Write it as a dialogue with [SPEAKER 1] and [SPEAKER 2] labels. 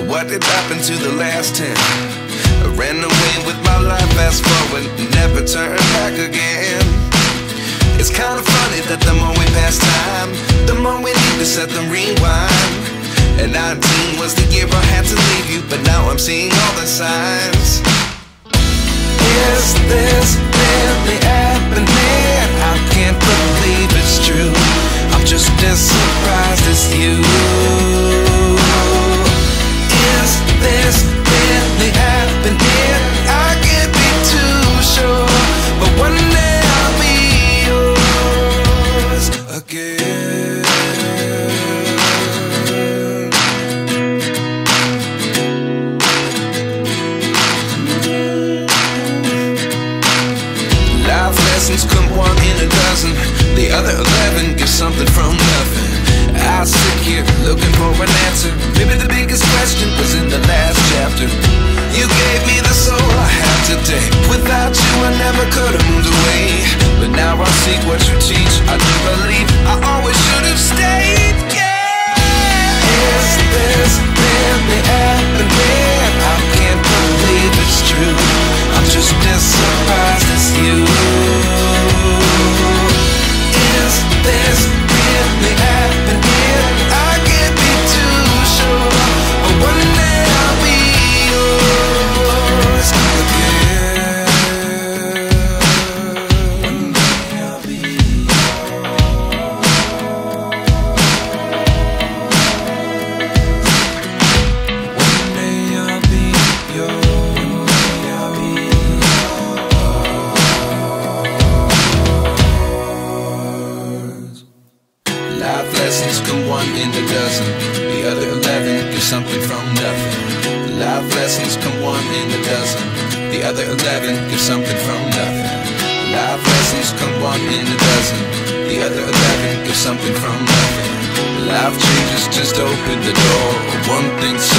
[SPEAKER 1] what did happen to the last 10? I ran away with my life, fast forward, never turn back again. It's kind of funny that the more we pass time, the more we need to set the rewind. And 19 was the year I had to leave you, but now I'm seeing all the signs. Is this really happening? I can't believe it's true. I'm just as surprised as you. Is this really happening? I can't be too sure, but one day I'll be yours again. Life lessons come one in a dozen, the other 11 give something from nothing. I sit here looking for an answer. Maybe the biggest question was in the last chapter. You gave me the soul I have today. Without you I never could have moved away. But now I see what you teach. I do believe I always should have stayed. Yeah. Is this really happening? I can't believe it's true. I'm just as surprised as you. Is this really happening? I can't be too sure, but one day I'll be yours again. One day I'll be yours. One day I'll be yours. I'll be yours. Life lessons come one in a dozen, the other 11 give something from nothing. Life lessons come one in a dozen, the other 11 give something from nothing. Life lessons come one in a dozen, the other 11 give something from nothing. Life changes just open the door, one thing so